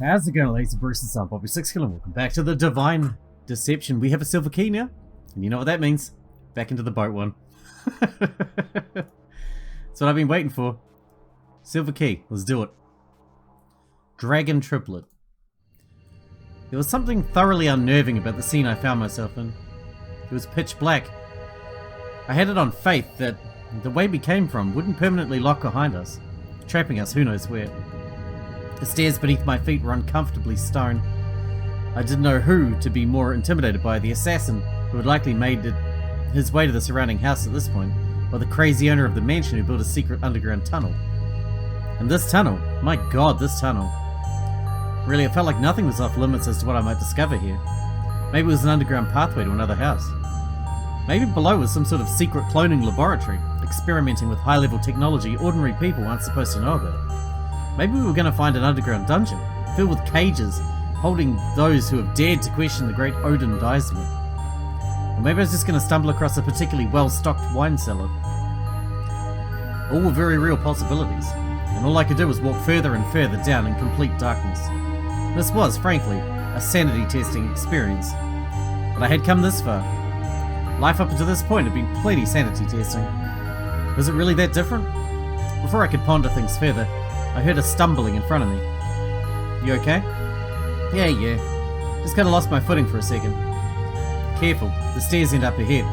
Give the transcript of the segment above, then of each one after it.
How's it going, ladies and Bruce and Bobby Sixkilla? Welcome back to the Divine Deception. We have a silver key now, and you know what that means. Back into the boat one. That's what I've been waiting for. Silver key, let's do it. Dragon Triplet. There was something thoroughly unnerving about the scene I found myself in. It was pitch black. I had it on faith that the way we came from wouldn't permanently lock behind us, trapping us who knows where. The stairs beneath my feet were uncomfortably stone. I didn't know who to be more intimidated by, the assassin who had likely made his way to the surrounding house at this point, or the crazy owner of the mansion who built a secret underground tunnel. And this tunnel, my god, this tunnel. Really, it felt like nothing was off limits as to what I might discover here. Maybe it was an underground pathway to another house. Maybe below was some sort of secret cloning laboratory, experimenting with high-level technology ordinary people aren't supposed to know about. Maybe we were going to find an underground dungeon, filled with cages, holding those who have dared to question the great Odin Daisman. Or maybe I was just going to stumble across a particularly well-stocked wine cellar. All were very real possibilities, and all I could do was walk further and further down in complete darkness. This was, frankly, a sanity-testing experience. But I had come this far. Life up until this point had been plenty sanity testing. Was it really that different? Before I could ponder things further, I heard a stumbling in front of me. You okay? Yeah. Just kinda lost my footing for a second. Careful, the stairs end up ahead.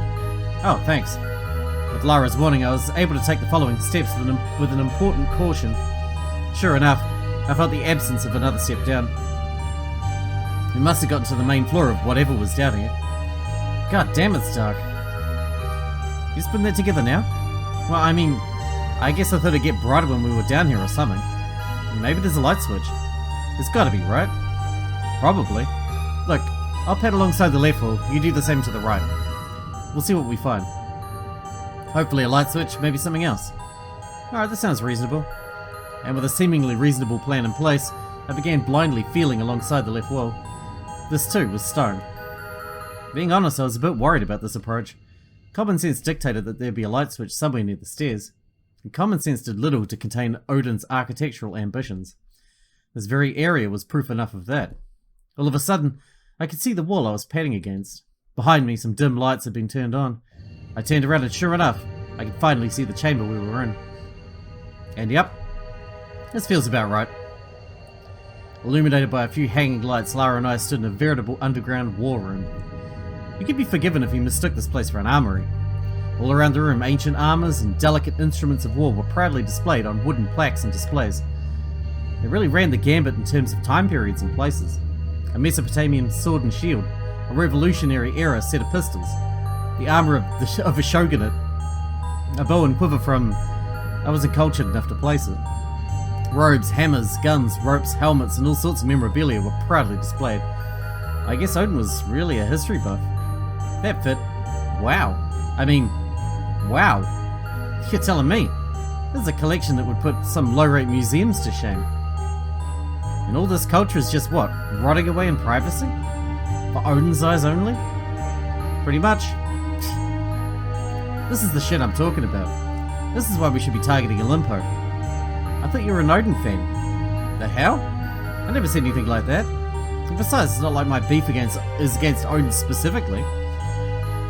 Oh, thanks. With Lara's warning, I was able to take the following steps with an important caution. Sure enough, I felt the absence of another step down. We must have gotten to the main floor of whatever was down here. God damn, it's dark. You just putting that together now? Well, I mean, I guess I thought it'd get brighter when we were down here or something. Maybe there's a light switch. There's gotta be, right? Probably. Look, I'll pad alongside the left wall, you do the same to the right. We'll see what we find. Hopefully a light switch, maybe something else. Alright, that sounds reasonable. And with a seemingly reasonable plan in place, I began blindly feeling alongside the left wall. This too was stone. Being honest, I was a bit worried about this approach. Common sense dictated that there'd be a light switch somewhere near the stairs. And common sense did little to contain Odin's architectural ambitions. This very area was proof enough of that. All of a sudden, I could see the wall I was padding against. Behind me, some dim lights had been turned on. I turned around and sure enough, I could finally see the chamber we were in. And yep, this feels about right. Illuminated by a few hanging lights, Lara and I stood in a veritable underground war room. You could be forgiven if you mistook this place for an armory. All around the room, ancient armors and delicate instruments of war were proudly displayed on wooden plaques and displays. They really ran the gambit in terms of time periods and places. A Mesopotamian sword and shield, a revolutionary era set of pistols, the armor of a shogunate, a bow and quiver from... I wasn't cultured enough to place it. Robes, hammers, guns, ropes, helmets, and all sorts of memorabilia were proudly displayed. I guess Odin was really a history buff. That fit. Wow. I mean, wow. You're telling me. This is a collection that would put some low-rate museums to shame. And all this culture is just what? Rotting away in privacy? For Odin's eyes only? Pretty much. This is the shit I'm talking about. This is why we should be targeting Olimpo. I thought you were an Odin fan. The hell? I never said anything like that. And besides, it's not like my beef is against Odin specifically.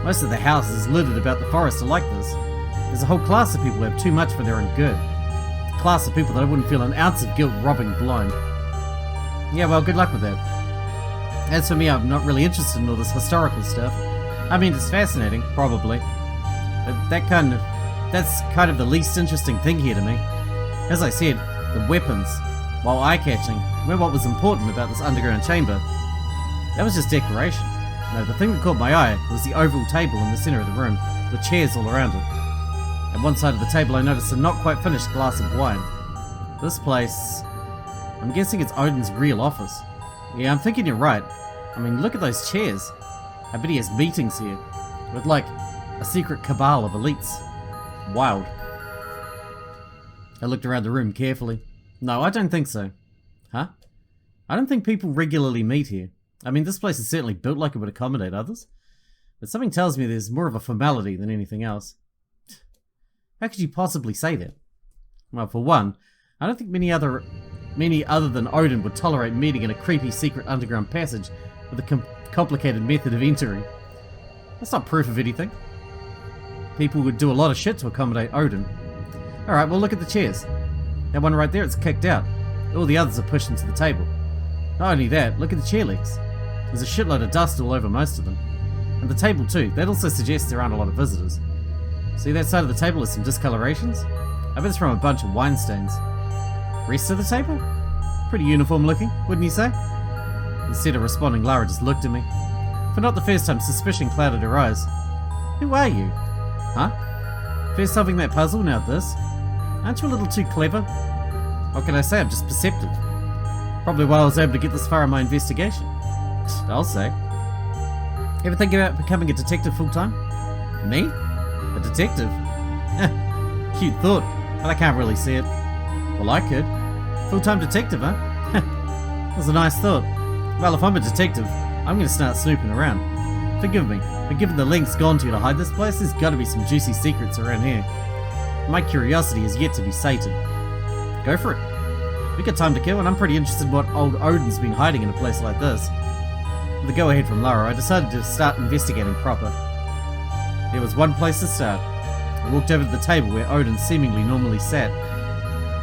Most of the houses littered about the forest are like this. There's a whole class of people who have too much for their own good. A class of people that I wouldn't feel an ounce of guilt robbing blind. Yeah, well, good luck with that. As for me, I'm not really interested in all this historical stuff. I mean, it's fascinating, probably. But that's kind of the least interesting thing here to me. As I said, the weapons, while eye-catching, were what was important about this underground chamber. That was just decoration. No, the thing that caught my eye was the oval table in the center of the room, with chairs all around it. At one side of the table I noticed a not quite finished glass of wine. This place... I'm guessing it's Odin's real office. Yeah, I'm thinking you're right. I mean, look at those chairs. I bet he has meetings here, with like, a secret cabal of elites. Wild. I looked around the room carefully. No, I don't think so. Huh? I don't think people regularly meet here. I mean, this place is certainly built like it would accommodate others. But something tells me there's more of a formality than anything else. How could you possibly say that? Well, for one, I don't think many many other than Odin would tolerate meeting in a creepy secret underground passage with a complicated method of entering. That's not proof of anything. People would do a lot of shit to accommodate Odin. Alright, well look at the chairs. That one right there, it's kicked out. All the others are pushed into the table. Not only that, look at the chair legs. There's a shitload of dust all over most of them. And the table too, that also suggests there aren't a lot of visitors. See that side of the table has some discolorations? I bet it's from a bunch of wine stains. Rest of the table? Pretty uniform looking, wouldn't you say? Instead of responding, Lara just looked at me. For not the first time, suspicion clouded her eyes. Who are you? Huh? First solving that puzzle, now this? Aren't you a little too clever? What can I say, I'm just perceptive. Probably why I was able to get this far in my investigation. I'll say. Ever think about becoming a detective full-time? Me? A detective? Cute thought, but I can't really see it. Well, I could. Full-time detective, huh? That's a nice thought. Well, if I'm a detective, I'm going to start snooping around. Forgive me, but given the lengths gone to hide this place, there's got to be some juicy secrets around here. My curiosity is yet to be sated. Go for it. We got time to kill, and I'm pretty interested in what old Odin's been hiding in a place like this. With the go-ahead from Lara, I decided to start investigating proper. There was one place to start. I walked over to the table where Odin seemingly normally sat.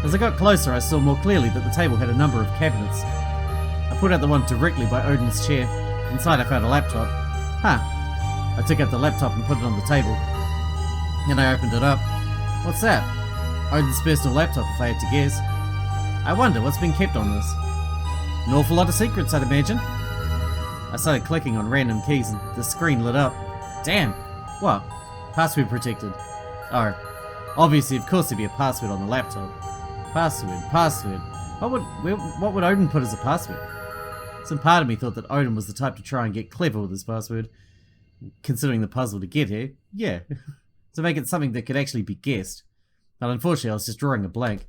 As I got closer, I saw more clearly that the table had a number of cabinets. I pulled out the one directly by Odin's chair. Inside I found a laptop. Huh. I took out the laptop and put it on the table. Then I opened it up. What's that? Odin's personal laptop, if I had to guess. I wonder what's been kept on this. An awful lot of secrets, I'd imagine. I started clicking on random keys and the screen lit up. Damn! What? Password protected. Oh. Obviously, of course there'd be a password on the laptop. Password. What would Odin put as a password? Some part of me thought that Odin was the type to try and get clever with his password. Considering the puzzle to get here, yeah. To make it something that could actually be guessed. But unfortunately I was just drawing a blank.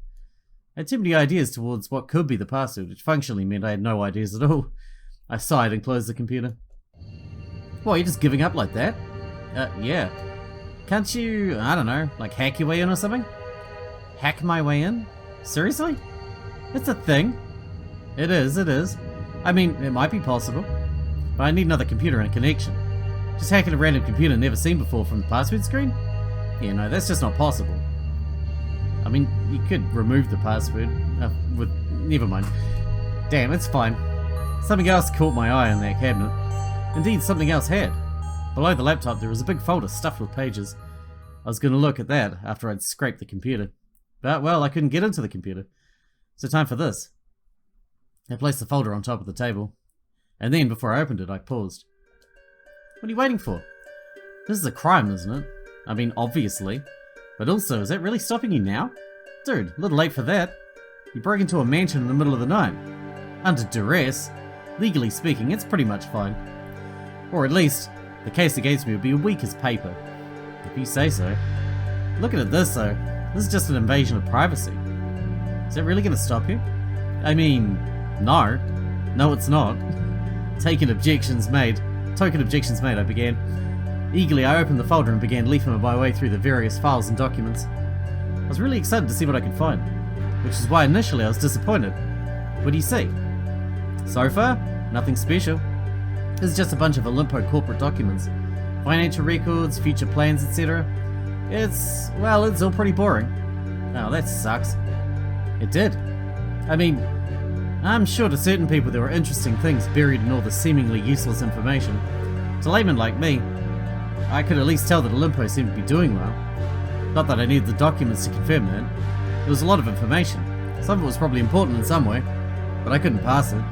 I had too many ideas towards what could be the password, which functionally meant I had no ideas at all. I sighed and closed the computer. What, you're just giving up like that? Yeah. Can't you, I don't know, like hack your way in or something? Hack my way in? Seriously? It's a thing. It is. I mean, it might be possible. But I need another computer and a connection. Just hacking a random computer never seen before from the password screen? Yeah, no, that's just not possible. I mean, you could remove the password. Never mind. Damn, it's fine. Something else caught my eye in that cabinet. Indeed, something else had. Below the laptop there was a big folder stuffed with pages. I was going to look at that after I'd scraped the computer. But, well, I couldn't get into the computer. So time for this. I placed the folder on top of the table. And then, before I opened it, I paused. What are you waiting for? This is a crime, isn't it? I mean, obviously. But also, is that really stopping you now? Dude, a little late for that. You broke into a mansion in the middle of the night. Under duress. Legally speaking, it's pretty much fine. Or at least, the case against me would be weak as paper. If you say so. Looking at this, though, this is just an invasion of privacy. Is that really going to stop you? I mean, no. No, it's not. Token objections made, I began. Eagerly, I opened the folder and began leafing my way through the various files and documents. I was really excited to see what I could find, which is why initially I was disappointed. What do you see? So far, nothing special. This is just a bunch of Olympo corporate documents. Financial records, future plans, etc. It's all pretty boring. Oh, that sucks. It did. I mean, I'm sure to certain people there were interesting things buried in all the seemingly useless information. To laymen like me, I could at least tell that Olympo seemed to be doing well. Not that I needed the documents to confirm that. There was a lot of information. Some of it was probably important in some way, but I couldn't pass it.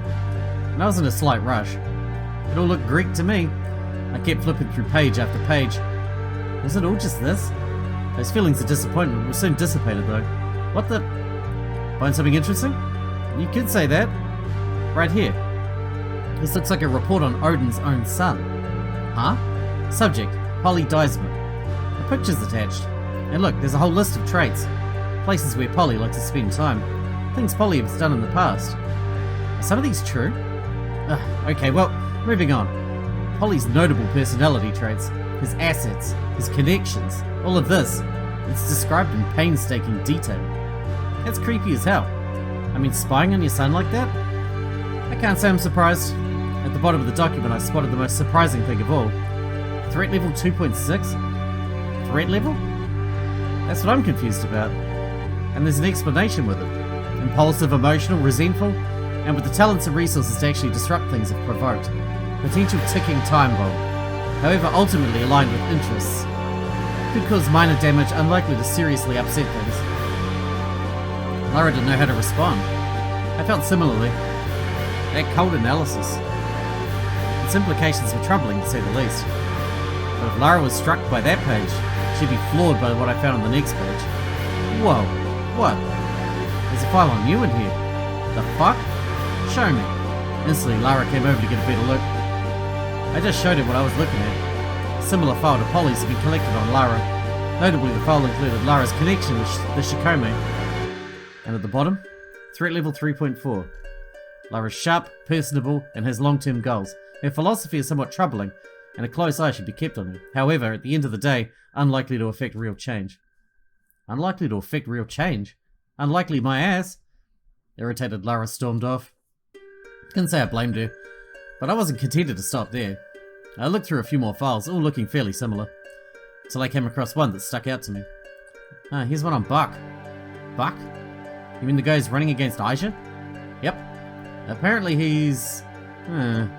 And I was in a slight rush. It all looked Greek to me. I kept flipping through page after page. Was it all just this? Those feelings of disappointment were soon dissipated though. What the... Find something interesting? You could say that. Right here. This looks like a report on Odin's own son. Huh? Subject, Polly Deisman. A picture's attached. And look, there's a whole list of traits. Places where Polly likes to spend time. Things Polly has done in the past. Are some of these true? Okay, well, moving on. Polly's notable personality traits, his assets, his connections, all of this. It's described in painstaking detail. That's creepy as hell. I mean, spying on your son like that? I can't say I'm surprised. At the bottom of the document, I spotted the most surprising thing of all. Threat level 2.6? Threat level? That's what I'm confused about. And there's an explanation with it. Impulsive, emotional, resentful, and with the talents and resources to actually disrupt things if provoked. Potential ticking time bomb. However, ultimately aligned with interests. Could cause minor damage, unlikely to seriously upset things. Lara didn't know how to respond. I felt similarly. That cold analysis. Its implications were troubling, to say the least. But if Lara was struck by that page, she'd be floored by what I found on the next page. Whoa, what? There's a file on you in here. The fuck? Show me. Instantly, Lara came over to get a better look. I just showed her what I was looking at. A similar file to Polly's had been collected on Lara. Notably, the file included Lara's connection with the Shikome. And at the bottom, threat level 3.4. Lara's sharp, personable, and has long-term goals. Her philosophy is somewhat troubling, and a close eye should be kept on her. However, at the end of the day, unlikely to affect real change. Unlikely to affect real change? Unlikely my ass? Irritated, Lara stormed off. Couldn't say I blamed her, but I wasn't contented to stop there. I looked through a few more files, all looking fairly similar, till I came across one that stuck out to me. Here's one on Buck. Buck? You mean the guy who's running against Aisha? Yep. Apparently he's... The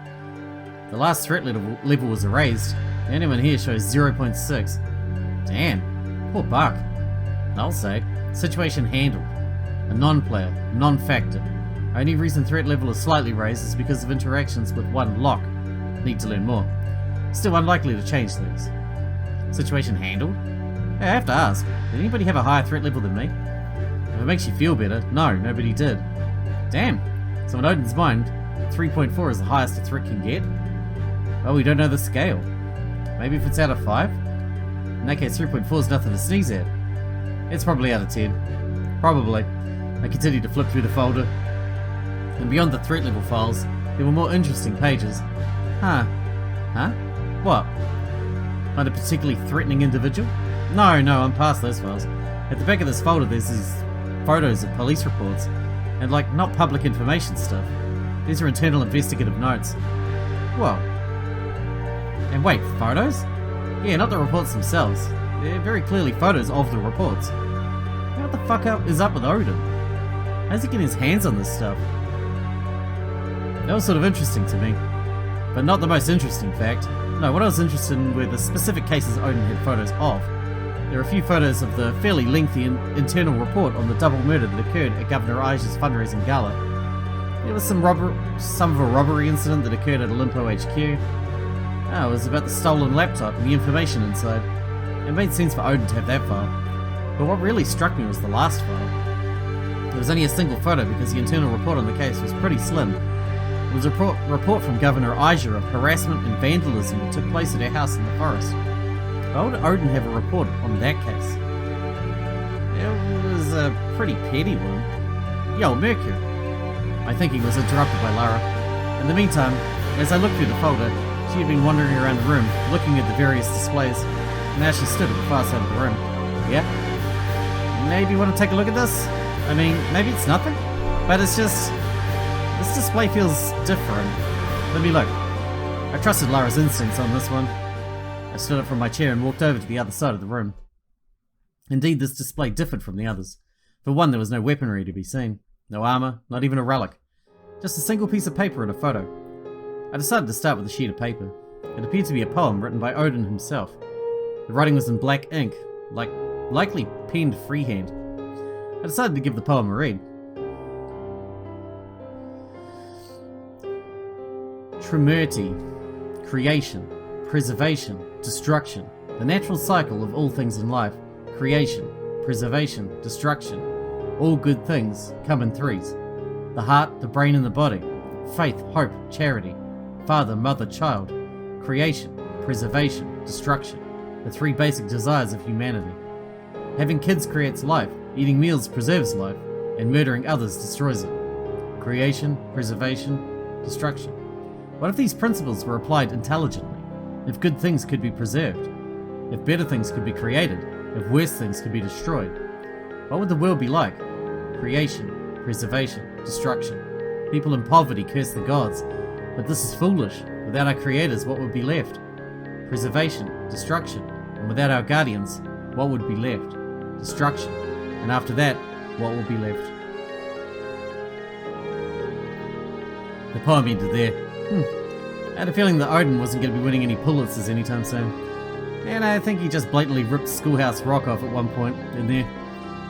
last threat level was erased. The only one here shows 0.6. Damn. Poor Buck. I'll say. Situation handled. A non-player. Non-factor. Only reason threat level is slightly raised is because of interactions with one lock. Need to learn more. Still unlikely to change things. Situation handled? Hey, I have to ask. Did anybody have a higher threat level than me? If it makes you feel better, no, nobody did. Damn. So in Odin's mind, 3.4 is the highest a threat can get? Well, we don't know the scale. Maybe if it's out of 5? In that case, 3.4 is nothing to sneeze at. It's probably out of 10. Probably. I continued to flip through the folder. And beyond the threat level files, there were more interesting pages. Huh? What? Find a particularly threatening individual? No, I'm past those files. At the back of this folder, there's these photos of police reports, and like, not public information stuff. These are internal investigative notes. Whoa. And wait, photos? Yeah, not the reports themselves. They're very clearly photos of the reports. What the fuck is up with Odin? How's he getting his hands on this stuff? That was sort of interesting to me. But not the most interesting fact. No, what I was interested in were the specific cases Odin had photos of. There are a few photos of the fairly lengthy internal report on the double murder that occurred at Governor Aisha's fundraising gala. There was some of a robbery incident that occurred at Olimpo HQ. It was about the stolen laptop and the information inside. It made sense for Odin to have that file. But what really struck me was the last file. There was only a single photo because the internal report on the case was pretty slim. It was a report from Governor Aisha of harassment and vandalism that took place at her house in the forest. Why would Odin have a report on that case? It was a pretty petty one. Yo, Mercury. My thinking was interrupted by Lara. In the meantime, as I looked through the folder, she had been wandering around the room, looking at the various displays. Now she stood at the far side of the room. Yeah? Maybe you want to take a look at this? I mean, maybe it's nothing, but it's just... this display feels different. Let me look. I trusted Lara's instincts on this one. I stood up from my chair and walked over to the other side of the room. Indeed, this display differed from the others. For one, there was no weaponry to be seen. No armor, not even a relic. Just a single piece of paper and a photo. I decided to start with a sheet of paper. It appeared to be a poem written by Odin himself. The writing was in black ink, likely penned freehand. I decided to give the poem a read. Trimurti, creation, preservation, destruction, the natural cycle of all things in life. Creation, preservation, destruction. All good things come in threes. The heart, the brain and the body. Faith, hope, charity. Father, mother, child. Creation, preservation, destruction. The three basic desires of humanity. Having kids creates life, eating meals preserves life, and murdering others destroys it. Creation, preservation, destruction. What if these principles were applied intelligently? If good things could be preserved? If better things could be created? If worse things could be destroyed? What would the world be like? Creation, preservation, destruction. People in poverty curse the gods, but this is foolish. Without our creators, what would be left? Preservation, destruction, and without our guardians, what would be left? Destruction, and after that, what will be left? The poem ended there. I had a feeling that Odin wasn't going to be winning any Pulitzers anytime soon. And I think he just blatantly ripped Schoolhouse Rock off at one point in there.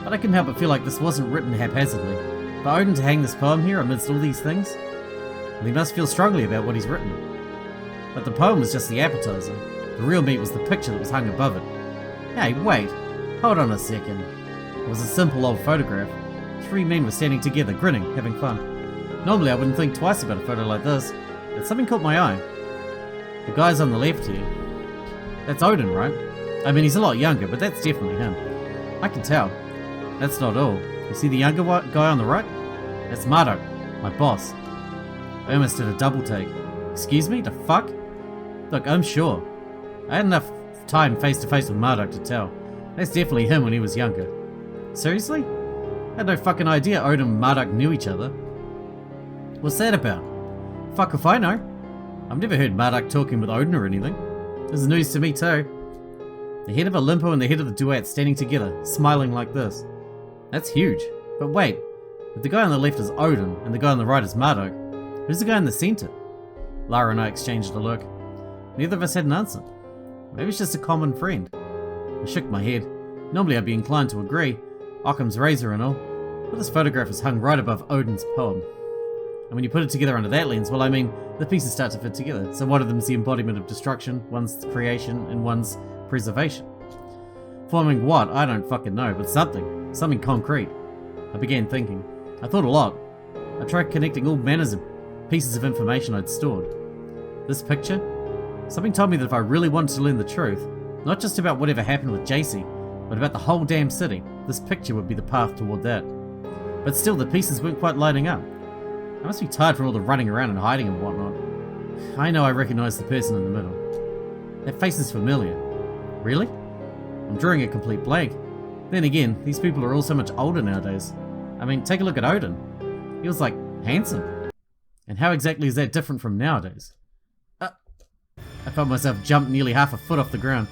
But I couldn't help but feel like this wasn't written haphazardly. For Odin to hang this poem here amidst all these things, well, he must feel strongly about what he's written. But the poem was just the appetizer. The real meat was the picture that was hung above it. Hey, wait. Hold on a second. It was a simple old photograph. 3 men were standing together, grinning, having fun. Normally I wouldn't think twice about a photo like this, but something caught my eye. The guy's on the left here. That's Odin, right? I mean, he's a lot younger, but that's definitely him. I can tell. That's not all. You see the younger guy on the right? That's Marduk, my boss. I almost did a double take. Excuse me? The fuck? Look, I'm sure. I had enough time face to face with Marduk to tell. That's definitely him when he was younger. Seriously? I had no fucking idea Odin and Marduk knew each other. What's that about? Fuck if I know. I've never heard Marduk talking with Odin or anything. This is news to me too. The head of Olimpo and the head of the duet standing together, smiling like this. That's huge. But wait, if the guy on the left is Odin and the guy on the right is Marduk, who's the guy in the center? Lara and I exchanged a look. Neither of us had an answer. Maybe it's just a common friend. I shook my head. Normally I'd be inclined to agree, Occam's razor and all, but this photograph is hung right above Odin's poem. And when you put it together under that lens, well, I mean, the pieces start to fit together. So one of them is the embodiment of destruction, one's creation, and one's preservation. Forming what? I don't fucking know, but something. Something concrete. I began thinking. I thought a lot. I tried connecting all manners of pieces of information I'd stored. This picture? Something told me that if I really wanted to learn the truth, not just about whatever happened with JC, but about the whole damn city, this picture would be the path toward that. But still, the pieces weren't quite lining up. I must be tired from all the running around and hiding and whatnot. I know I recognize the person in the middle. That face is familiar. Really? I'm drawing a complete blank. Then again, these people are all so much older nowadays. I mean, take a look at Odin. He was like, handsome. And how exactly is that different from nowadays? I felt myself jump nearly half a foot off the ground.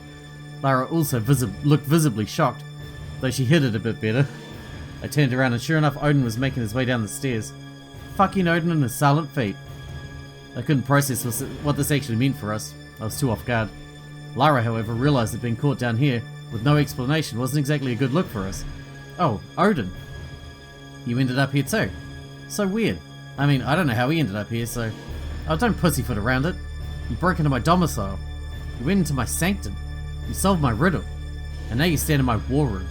Lara also looked visibly shocked, though she hid it a bit better. I turned around and sure enough Odin was making his way down the stairs. Fucking Odin and his silent feet. I couldn't process what this actually meant for us. I was too off guard. Lara, however, realised that being caught down here with no explanation wasn't exactly a good look for us. Oh, Odin. You ended up here too. So weird. I mean, I don't know how he ended up here, so... Oh, don't pussyfoot around it. You broke into my domicile. You went into my sanctum. You solved my riddle. And now you stand in my war room.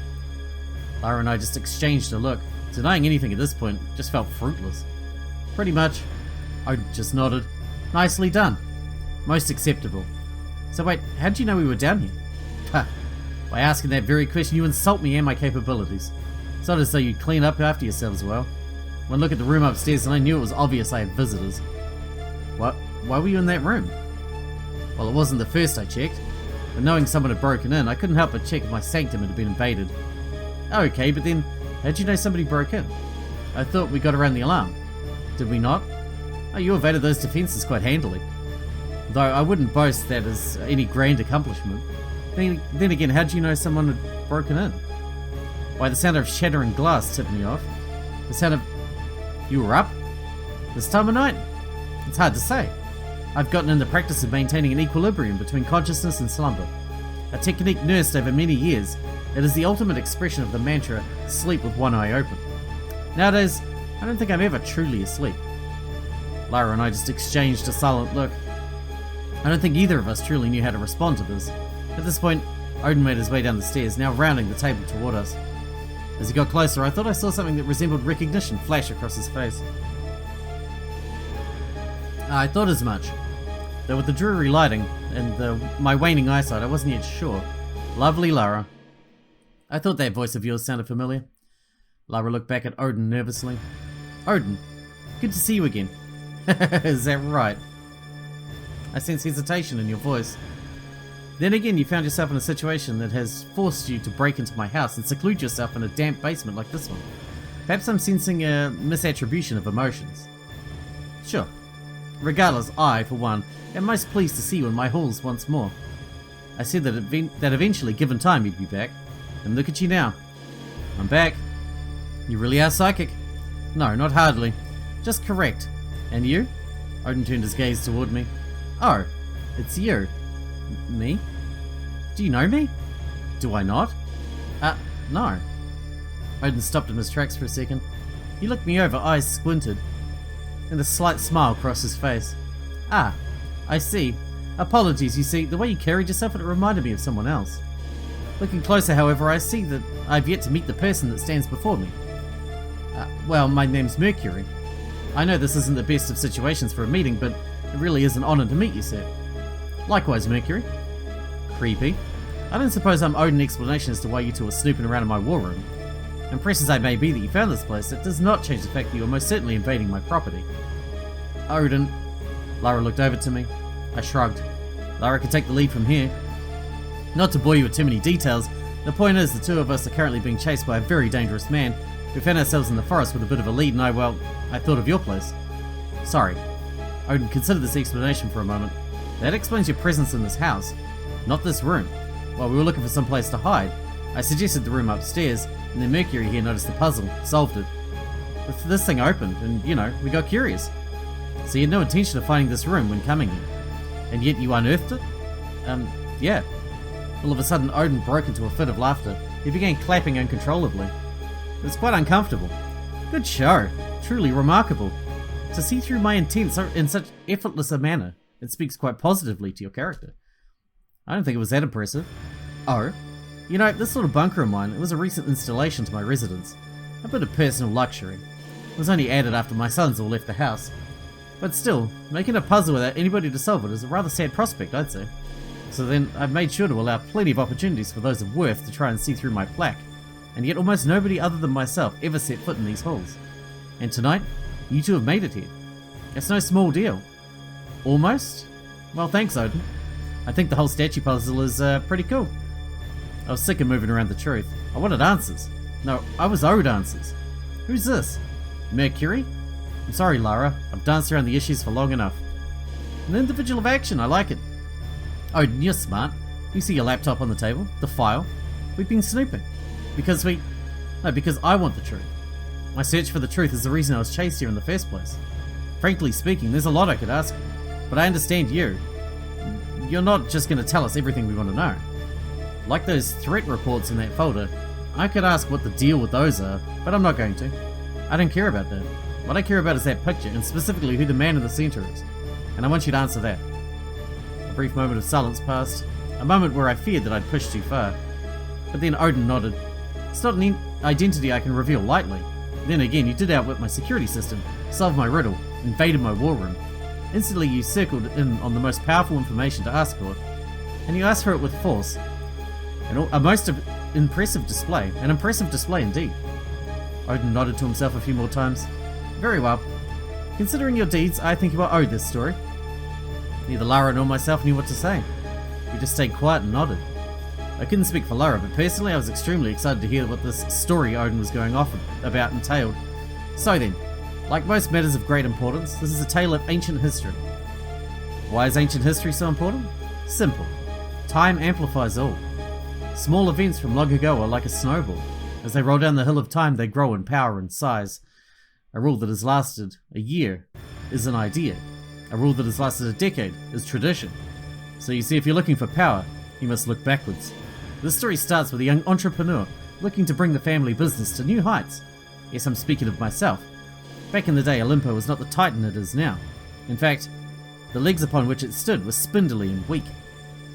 Lara and I just exchanged a look. Denying anything at this point just felt fruitless. Pretty much. Odin just nodded. Nicely done. Most acceptable. So wait, how did you know we were down here? Ha! By asking that very question, you insult me and my capabilities. It's not as though you'd clean up after yourselves well. One look at the room upstairs and I knew it was obvious I had visitors. What? Why were you in that room? Well, it wasn't the first I checked. But knowing someone had broken in, I couldn't help but check if my sanctum had been invaded. Okay, but then, how'd you know somebody broke in? I thought we got around the alarm. Did we not? Oh, you evaded those defences quite handily. Though I wouldn't boast that as any grand accomplishment. Then again, how'd you know someone had broken in? Why, the sound of shattering glass tipped me off. The sound of... You were up? This time of night? It's hard to say. I've gotten in the practice of maintaining an equilibrium between consciousness and slumber. A technique nursed over many years, it is the ultimate expression of the mantra, sleep with one eye open. Nowadays, I don't think I'm ever truly asleep. Lara and I just exchanged a silent look. I don't think either of us truly knew how to respond to this. At this point, Odin made his way down the stairs, now rounding the table toward us. As he got closer, I thought I saw something that resembled recognition flash across his face. I thought as much. Though with the dreary lighting and my waning eyesight, I wasn't yet sure. Lovely Lara. I thought that voice of yours sounded familiar. Lara looked back at Odin nervously. Odin, good to see you again. Is that right? I sense hesitation in your voice. Then again, you found yourself in a situation that has forced you to break into my house and seclude yourself in a damp basement like this one. Perhaps I'm sensing a misattribution of emotions. Sure. Regardless, I, for one, am most pleased to see you in my halls once more. I said that eventually, given time, you'd be back. And look at you now. I'm back. You really are psychic. No, not hardly. Just correct. And you? Odin turned his gaze toward me. Oh, it's you. Me? Do you know me? Do I not? No. Odin stopped in his tracks for a second. He looked me over, eyes squinted, and a slight smile crossed his face. Ah, I see. Apologies, you see, the way you carried yourself, it reminded me of someone else. Looking closer, however, I see that I've yet to meet the person that stands before me. Well, my name's Mercury. I know this isn't the best of situations for a meeting, but it really is an honor to meet you, sir. Likewise, Mercury. Creepy. I don't suppose I'm owed an explanation as to why you two are snooping around in my war room. Impressed as I may be that you found this place, it does not change the fact that you are most certainly invading my property. Odin. Lara looked over to me. I shrugged. Lara could take the lead from here. Not to bore you with too many details, the point is the two of us are currently being chased by a very dangerous man. We found ourselves in the forest with a bit of a lead and I thought of your place. Sorry. Odin considered this explanation for a moment. That explains your presence in this house, not this room. While we were looking for some place to hide, I suggested the room upstairs, and then Mercury here noticed the puzzle, solved it. This thing opened, and, we got curious. So you had no intention of finding this room when coming here. And yet you unearthed it? Yeah. All of a sudden, Odin broke into a fit of laughter. He began clapping uncontrollably. It was quite uncomfortable. Good show. Truly remarkable. To see through my intent in such effortless a manner, it speaks quite positively to your character. I don't think it was that impressive. Oh? This little bunker of mine, it was a recent installation to my residence. A bit of personal luxury. It was only added after my sons all left the house. But still, making a puzzle without anybody to solve it is a rather sad prospect, I'd say. So then, I've made sure to allow plenty of opportunities for those of worth to try and see through my plaque. And yet almost nobody other than myself ever set foot in these halls. And tonight, you two have made it here. It's no small deal. Almost? Well, thanks, Odin. I think the whole statue puzzle is pretty cool. I was sick of moving around the truth. I wanted answers. No, I was owed answers. Who's this? Mercury? I'm sorry, Lara. I've danced around the issues for long enough. An individual of action, I like it. Odin, you're smart. You see your laptop on the table, the file. We've been snooping. Because I want the truth. My search for the truth is the reason I was chased here in the first place. Frankly speaking, there's a lot I could ask you, but I understand you. You're not just going to tell us everything we want to know. Like those threat reports in that folder, I could ask what the deal with those are, but I'm not going to. I don't care about that. What I care about is that picture, and specifically who the man in the center is. And I want you to answer that. A brief moment of silence passed, a moment where I feared that I'd pushed too far. But then Odin nodded. It's not an identity I can reveal lightly. Then again, you did outwit my security system, solved my riddle, invaded my war room. Instantly you circled in on the most powerful information to ask for, and you asked for it with force. A most impressive display, an impressive display indeed. Odin nodded to himself a few more times. Very well. Considering your deeds, I think you are owed this story. Neither Lara nor myself knew what to say. We just stayed quiet and nodded. I couldn't speak for Lara, but personally I was extremely excited to hear what this story Odin was going off about entailed. So then, like most matters of great importance, this is a tale of ancient history. Why is ancient history so important? Simple. Time amplifies all. Small events from long ago are like a snowball. As they roll down the hill of time, they grow in power and size. A rule that has lasted a year is an idea. A rule that has lasted a decade is tradition. So you see, if you're looking for power, you must look backwards. This story starts with a young entrepreneur looking to bring the family business to new heights. Yes, I'm speaking of myself. Back in the day, Olympus was not the titan it is now. In fact, the legs upon which it stood were spindly and weak.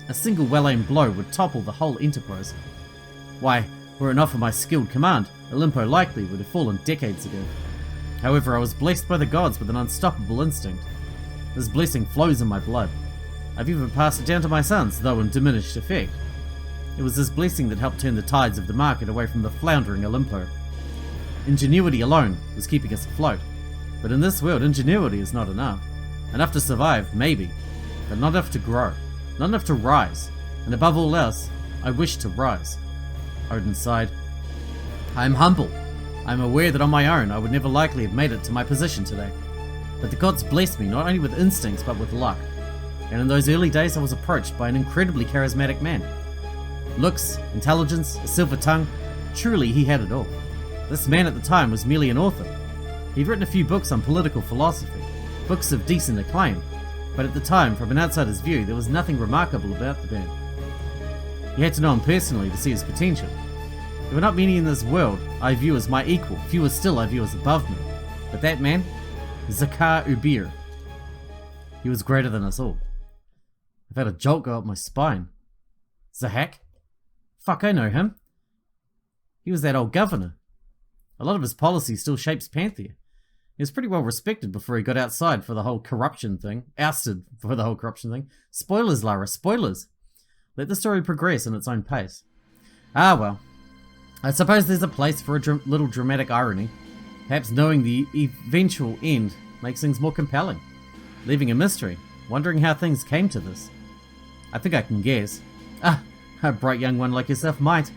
A single well-aimed blow would topple the whole enterprise. Why, were it not for my skilled command, Olympus likely would have fallen decades ago. However, I was blessed by the gods with an unstoppable instinct. This blessing flows in my blood. I've even passed it down to my sons, though in diminished effect. It was this blessing that helped turn the tides of the market away from the floundering Olympus. Ingenuity alone was keeping us afloat. But in this world, ingenuity is not enough. Enough to survive, maybe, but not enough to grow, not enough to rise. And above all else, I wish to rise. Odin sighed. I am humble. I am aware that on my own I would never likely have made it to my position today. But the gods blessed me not only with instincts but with luck. And in those early days I was approached by an incredibly charismatic man. Looks, intelligence, a silver tongue, truly he had it all. This man at the time was merely an author. He'd written a few books on political philosophy, books of decent acclaim, but at the time, from an outsider's view, there was nothing remarkable about the man. You had to know him personally to see his potential. There were not many in this world I view as my equal, fewer still I view as above me. But that man, Zakar Ubir, he was greater than us all. I've had a jolt go up my spine. Zahak? Fuck, I know him. He was that old governor. A lot of his policy still shapes Panthea. He was pretty well respected before he got outside for the whole corruption thing. Ousted for the whole corruption thing. Spoilers, Lara, spoilers. Let the story progress in its own pace. Ah well. I suppose there's a place for a little dramatic irony. Perhaps knowing the eventual end makes things more compelling. Leaving a mystery, wondering how things came to this. I think I can guess. Ah, a bright young one like yourself might.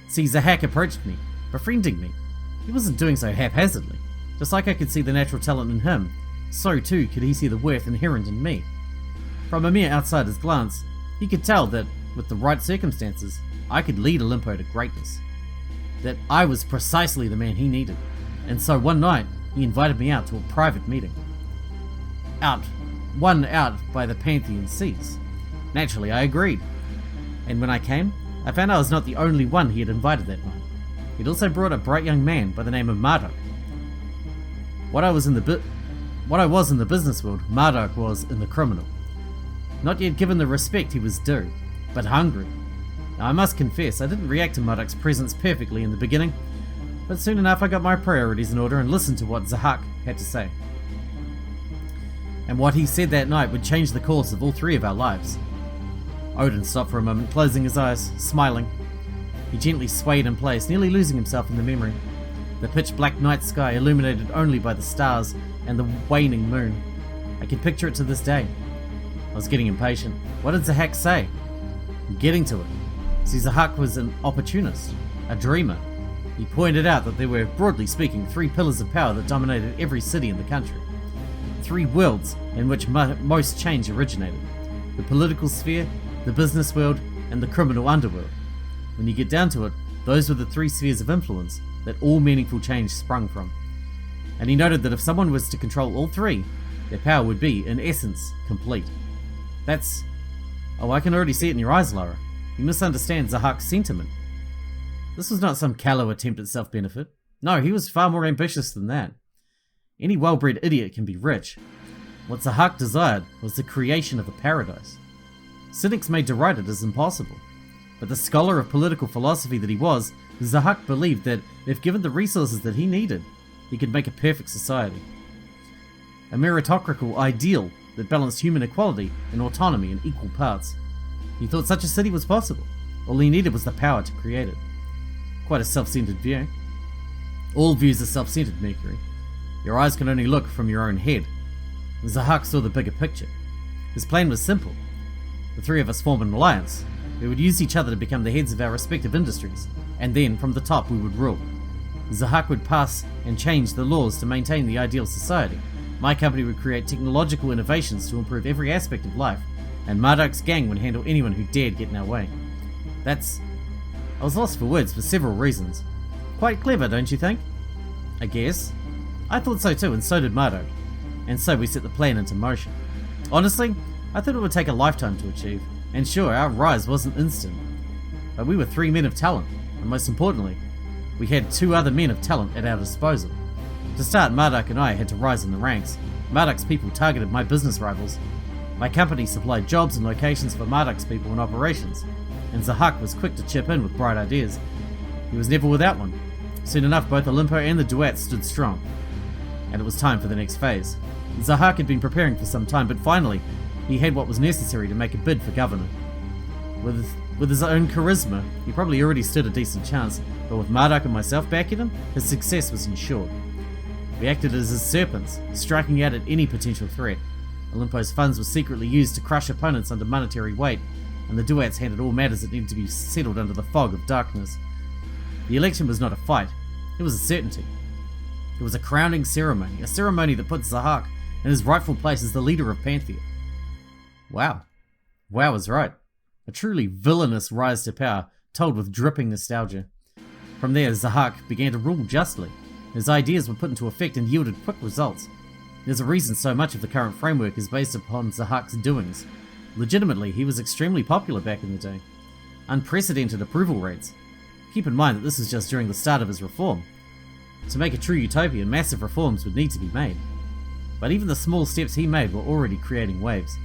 See, Zahak approached me, befriending me. He wasn't doing so haphazardly. Just like I could see the natural talent in him, so too could he see the worth inherent in me. From a mere outsider's glance, he could tell that, with the right circumstances, I could lead Olimpo to greatness. That I was precisely the man he needed. And so one night, he invited me out to a private meeting. One out by the Panthean seas. Naturally, I agreed. And when I came, I found I was not the only one he had invited that night. He'd also brought a bright young man by the name of Marduk. What I was in the business world, Marduk was in the criminal. Not yet given the respect he was due, but hungry. Now, I must confess, I didn't react to Marduk's presence perfectly in the beginning, but soon enough I got my priorities in order and listened to what Zahak had to say. And what he said that night would change the course of all three of our lives. Odin stopped for a moment, closing his eyes, smiling. He gently swayed in place, nearly losing himself in the memory. The pitch-black night sky, illuminated only by the stars and the waning moon. I can picture it to this day. I was getting impatient. What did Zahak say? I'm getting to it. See, Zahak was an opportunist, a dreamer. He pointed out that there were, broadly speaking, three pillars of power that dominated every city in the country. Three worlds in which most change originated. The political sphere, the business world, and the criminal underworld. When you get down to it, those were the three spheres of influence that all meaningful change sprung from. And he noted that if someone was to control all three, their power would be, in essence, complete. That's... Oh, I can already see it in your eyes, Lara. You misunderstand Zahak's sentiment. This was not some callow attempt at self-benefit. No, he was far more ambitious than that. Any well-bred idiot can be rich. What Zahak desired was the creation of a paradise. Cynics may deride it as impossible, but the scholar of political philosophy that he was, Zahak believed that if given the resources that he needed, he could make a perfect society. A meritocratical ideal that balanced human equality and autonomy in equal parts. He thought such a city was possible. All he needed was the power to create it. Quite a self-centered view. All views are self-centered, Mercury. Your eyes can only look from your own head. Zahak saw the bigger picture. His plan was simple. The three of us formed an alliance. We would use each other to become the heads of our respective industries, and then, from the top, we would rule. Zahak would pass and change the laws to maintain the ideal society. My company would create technological innovations to improve every aspect of life, and Marduk's gang would handle anyone who dared get in our way. I was lost for words for several reasons. Quite clever, don't you think? I guess. I thought so too, and so did Marduk. And so we set the plan into motion. Honestly, I thought it would take a lifetime to achieve, and sure, our rise wasn't instant. But we were three men of talent, and most importantly, we had two other men of talent at our disposal. To start, Marduk and I had to rise in the ranks. Marduk's people targeted my business rivals. My company supplied jobs and locations for Marduk's people and operations, and Zahak was quick to chip in with bright ideas. He was never without one. Soon enough, both Olimpo and the Duets stood strong, and it was time for the next phase. Zahak had been preparing for some time, but finally, he had what was necessary to make a bid for governor. With his own charisma, he probably already stood a decent chance, but with Marduk and myself backing him, his success was ensured. We acted as his serpents, striking out at any potential threat. Olimpo's funds were secretly used to crush opponents under monetary weight, and the Duets handled all matters that needed to be settled under the fog of darkness. The election was not a fight. It was a certainty. It was a crowning ceremony, a ceremony that puts Zahak in his rightful place as the leader of Panthea. Wow. Wow is right. A truly villainous rise to power, told with dripping nostalgia. From there, Zahak began to rule justly. His ideas were put into effect and yielded quick results. There's a reason so much of the current framework is based upon Zahak's doings. Legitimately, he was extremely popular back in the day. Unprecedented approval rates. Keep in mind that this is just during the start of his reform. To make a true utopia, massive reforms would need to be made. But even the small steps he made were already creating waves.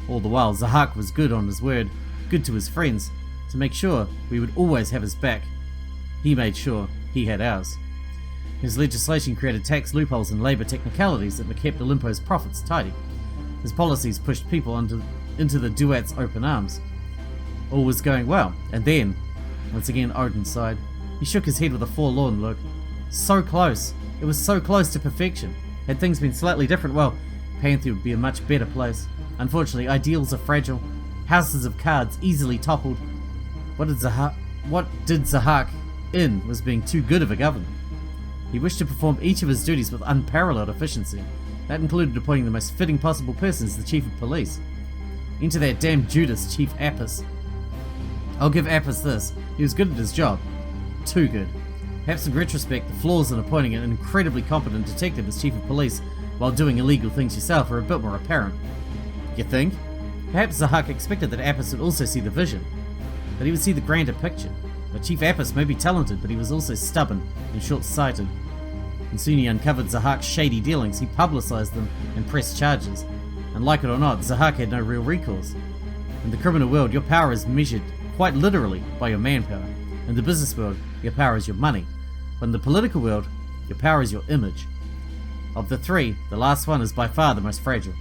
All the while, Zahak was good on his word, good to his friends, to make sure we would always have his back. He made sure he had ours. His legislation created tax loopholes and labour technicalities that kept Olimpo's profits tidy. His policies pushed people into the Duat's open arms. All was going well, and then, once again Odin sighed. He shook his head with a forlorn look. So close. It was so close to perfection. Had things been slightly different, well, Panthea would be a much better place. Unfortunately, ideals are fragile. Houses of cards easily toppled. What did Zahak in was being too good of a governor. He wished to perform each of his duties with unparalleled efficiency. That included appointing the most fitting possible person as the chief of police. Enter that damn Judas, Chief Apis. I'll give Apis this. He was good at his job. Too good. Perhaps in retrospect, the flaws in appointing an incredibly competent detective as chief of police while doing illegal things yourself are a bit more apparent. You think? Perhaps Zahak expected that Apis would also see the vision, that he would see the grander picture. But Chief Apis may be talented, but he was also stubborn and short-sighted. And soon he uncovered Zahak's shady dealings, he publicised them and pressed charges. And like it or not, Zahak had no real recourse. In the criminal world, your power is measured, quite literally, by your manpower. In the business world, your power is your money. But in the political world, your power is your image. Of the three, the last one is by far the most fragile.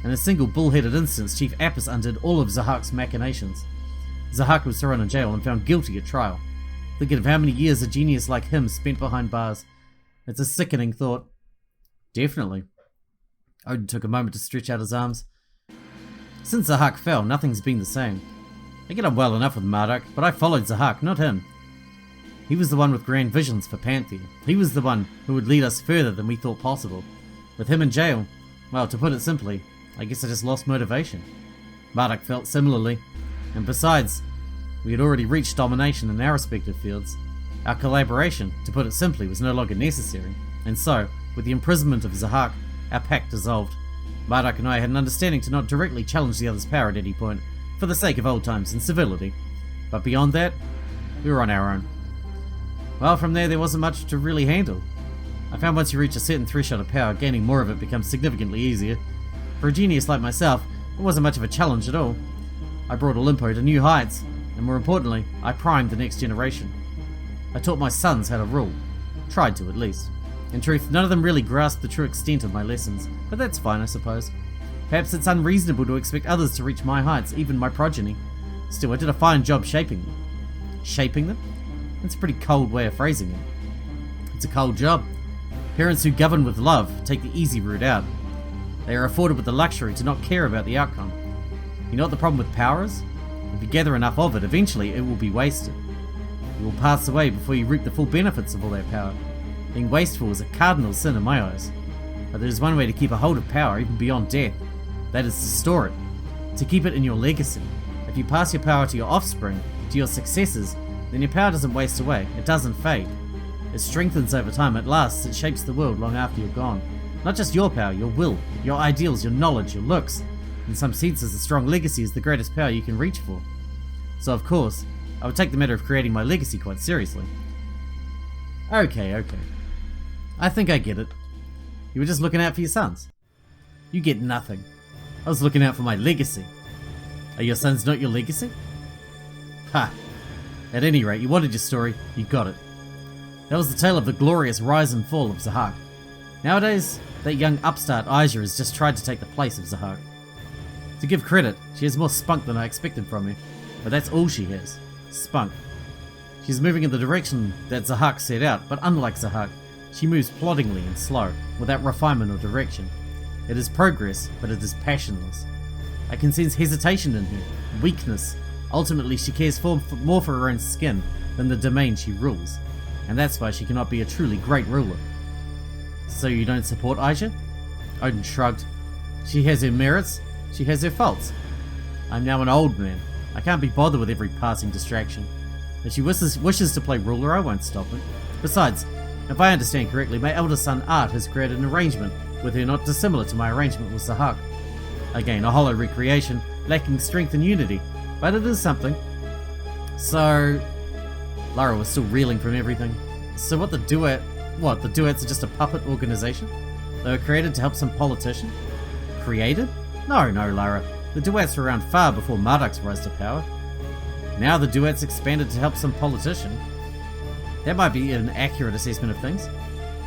In a single bull-headed instance, Chief Apis undid all of Zahak's machinations. Zahak was thrown in jail and found guilty at trial. Thinking of how many years a genius like him spent behind bars. It's a sickening thought. Definitely. Odin took a moment to stretch out his arms. Since Zahak fell, nothing's been the same. I get on well enough with Marduk, but I followed Zahak, not him. He was the one with grand visions for Panthea. He was the one who would lead us further than we thought possible. With him in jail, well, to put it simply, I guess I just lost motivation. Marduk felt similarly. And besides, we had already reached domination in our respective fields. Our collaboration, to put it simply, was no longer necessary. And so, with the imprisonment of Zahak, our pact dissolved. Marduk and I had an understanding to not directly challenge the other's power at any point, for the sake of old times and civility. But beyond that, we were on our own. Well, from there wasn't much to really handle. I found once you reach a certain threshold of power, gaining more of it becomes significantly easier. For a genius like myself, it wasn't much of a challenge at all. I brought Olimpo to new heights, and more importantly, I primed the next generation. I taught my sons how to rule. Tried to, at least. In truth, none of them really grasped the true extent of my lessons, but that's fine, I suppose. Perhaps it's unreasonable to expect others to reach my heights, even my progeny. Still, I did a fine job shaping them. Shaping them? That's a pretty cold way of phrasing it. It's a cold job. Parents who govern with love take the easy route out. They are afforded with the luxury to not care about the outcome. You know what the problem with power is? If you gather enough of it, eventually it will be wasted. You will pass away before you reap the full benefits of all that power. Being wasteful is a cardinal sin in my eyes. But there is one way to keep a hold of power even beyond death. That is to store it. To keep it in your legacy. If you pass your power to your offspring, to your successors, then your power doesn't waste away. It doesn't fade. It strengthens over time. It lasts. It shapes the world long after you're gone. Not just your power, your will, your ideals, your knowledge, your looks. In some senses, a strong legacy is the greatest power you can reach for. So of course, I would take the matter of creating my legacy quite seriously. Okay. I think I get it. You were just looking out for your sons. You get nothing. I was looking out for my legacy. Are your sons not your legacy? Ha! At any rate, you wanted your story, you got it. That was the tale of the glorious rise and fall of Zahak. Nowadays, that young upstart Aisha has just tried to take the place of Zahak. To give credit, she has more spunk than I expected from her, but that's all she has. Spunk. She's moving in the direction that Zahak set out, but unlike Zahak, she moves ploddingly and slow, without refinement or direction. It is progress, but it is passionless. I can sense hesitation in her, weakness. Ultimately, she cares more for her own skin than the domain she rules. and that's why she cannot be a truly great ruler. So you don't support Aisha? Odin shrugged. She has her merits, she has her faults. I'm now an old man. I can't be bothered with every passing distraction. If she wishes to play ruler, I won't stop it. Besides, if I understand correctly, my eldest son Art has created an arrangement with her not dissimilar to my arrangement with Zahak. Again, a hollow recreation, lacking strength and unity, but it is something. So, Lara was still reeling from everything. So the duets are just a puppet organization? They were created to help some politician? Created? No, Lara. The duets were around far before Marduk's rise to power. Now the duets expanded to help some politician. That might be an accurate assessment of things.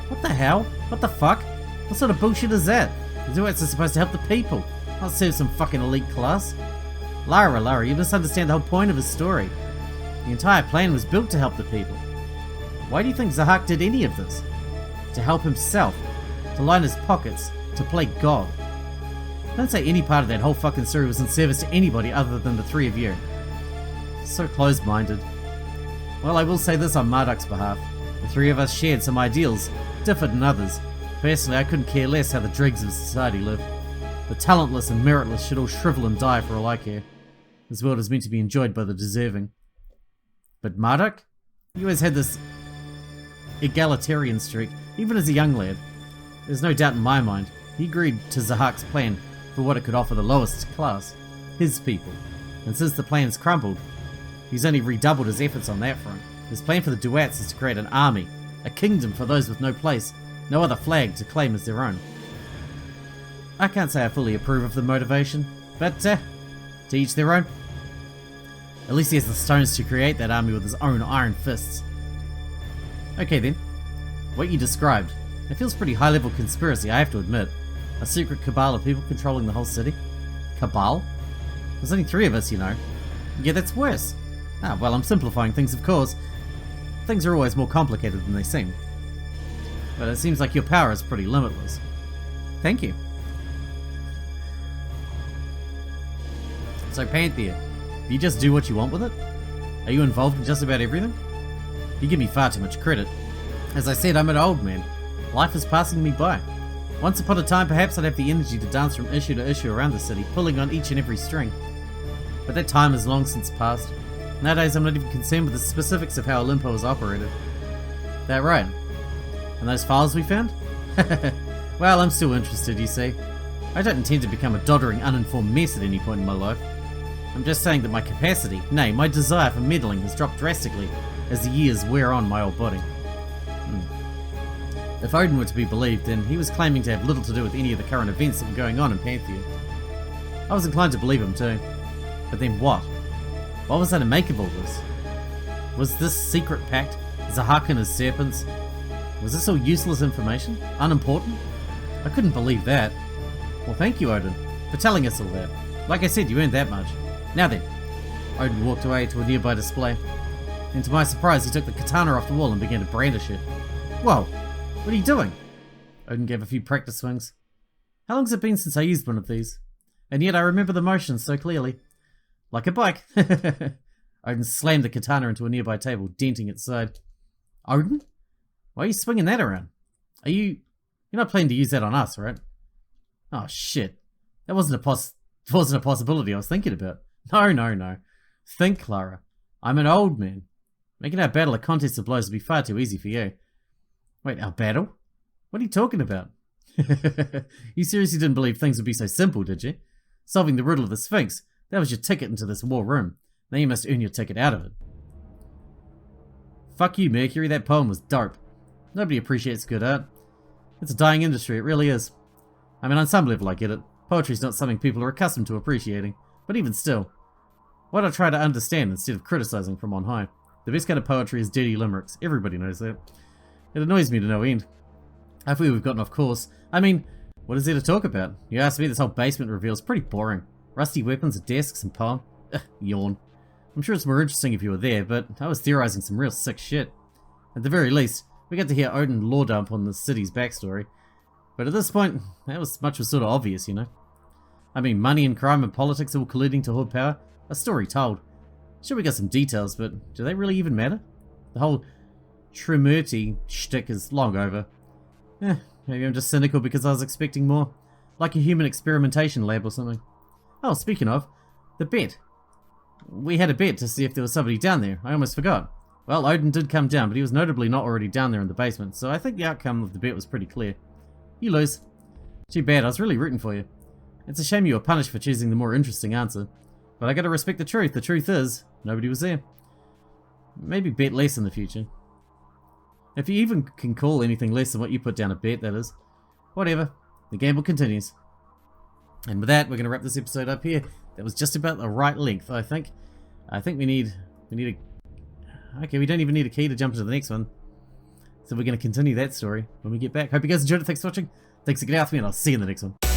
What the hell? What the fuck? What sort of bullshit is that? The duets are supposed to help the people, not serve some fucking elite class. Lara, you misunderstand the whole point of his story. The entire plan was built to help the people. Why do you think Zahak did any of this? To help himself, to line his pockets, to play God. Don't say any part of that whole fucking story was in service to anybody other than the three of you. So closed-minded. Well, I will say this on Marduk's behalf. The three of us shared some ideals, differed in others. Personally, I couldn't care less how the dregs of society live. The talentless and meritless should all shrivel and die for all I care. This world is meant to be enjoyed by the deserving. But Marduk? He always had this egalitarian streak, even as a young lad. There's no doubt in my mind, he agreed to Zahak's plan for what it could offer the lowest class, his people. And since the plan's crumbled, he's only redoubled his efforts on that front. His plan for the duets is to create an army, a kingdom for those with no place, no other flag to claim as their own. I can't say I fully approve of the motivation, but to each their own. At least he has the stones to create that army with his own iron fists. Okay then, what you described, it feels pretty high-level conspiracy, I have to admit. A secret cabal of people controlling the whole city? Cabal? There's only three of us, you know. Yeah, that's worse. Ah, well, I'm simplifying things, of course. Things are always more complicated than they seem. But it seems like your power is pretty limitless. Thank you. So Panthea, do you just do what you want with it? Are you involved in just about everything? You give me far too much credit. As I said, I'm an old man. Life is passing me by. Once upon a time, perhaps I'd have the energy to dance from issue to issue around the city, pulling on each and every string. But that time has long since passed. Nowadays, I'm not even concerned with the specifics of how Olympus is operated. That right? And those files we found? Well, I'm still interested, you see. I don't intend to become a doddering, uninformed mess at any point in my life. I'm just saying that my capacity, nay, my desire for meddling has dropped drastically as the years wear on my old body. If Odin were to be believed, then he was claiming to have little to do with any of the current events that were going on in Panthea. I was inclined to believe him too. But then what? What was I to make of all this? Was this secret pact, Zahak and his serpents, was this all useless information? Unimportant? I couldn't believe that. Well, thank you, Odin, for telling us all that. Like I said, you earned that much. Now then. Odin walked away to a nearby display. And to my surprise, he took the katana off the wall and began to brandish it. Whoa, what are you doing? Odin gave a few practice swings. How long's it been since I used one of these? And yet I remember the motions so clearly. Like a bike. Odin slammed the katana into a nearby table, denting its side. Odin? Why are you swinging that around? You're not planning to use that on us, right? Oh shit. That wasn't a possibility I was thinking about. No. Think, Clara. I'm an old man. Making our battle a contest of blows would be far too easy for you. Wait, our battle? What are you talking about? You seriously didn't believe things would be so simple, did you? Solving the riddle of the Sphinx, that was your ticket into this war room. Now you must earn your ticket out of it. Fuck you, Mercury, that poem was dope. Nobody appreciates good art. It's a dying industry, it really is. I mean, on some level I get it. Poetry's not something people are accustomed to appreciating. But even still, why not try to understand instead of criticizing from on high? The best kind of poetry is dirty limericks. Everybody knows that. It annoys me to no end. I feel we've gotten off course. I mean, what is there to talk about? You asked me, this whole basement reveal's pretty boring. Rusty weapons, desks, and poem. Yawn. I'm sure it's more interesting if you were there, but I was theorizing some real sick shit. At the very least, we got to hear Odin lore dump on the city's backstory. But at this point, that was sort of obvious, you know? I mean, money and crime and politics all colluding to hoard power. A story told. Sure, we got some details, but do they really even matter? The whole Trimurti shtick is long over. Maybe I'm just cynical because I was expecting more. Like a human experimentation lab or something. Oh, speaking of, the bet. We had a bet to see if there was somebody down there. I almost forgot. Well, Odin did come down, but he was notably not already down there in the basement, so I think the outcome of the bet was pretty clear. You lose. Too bad, I was really rooting for you. It's a shame you were punished for choosing the more interesting answer. But I gotta respect the truth. The truth is, nobody was there. Maybe bet less in the future. If you even can call anything less than what you put down a bet, that is. Whatever. The gamble continues. And with that, we're going to wrap this episode up here. That was just about the right length, I think. I think we need a... Okay, we don't even need a key to jump into the next one. So we're going to continue that story when we get back. Hope you guys enjoyed it. Thanks for watching. Thanks for getting out with me, and I'll see you in the next one.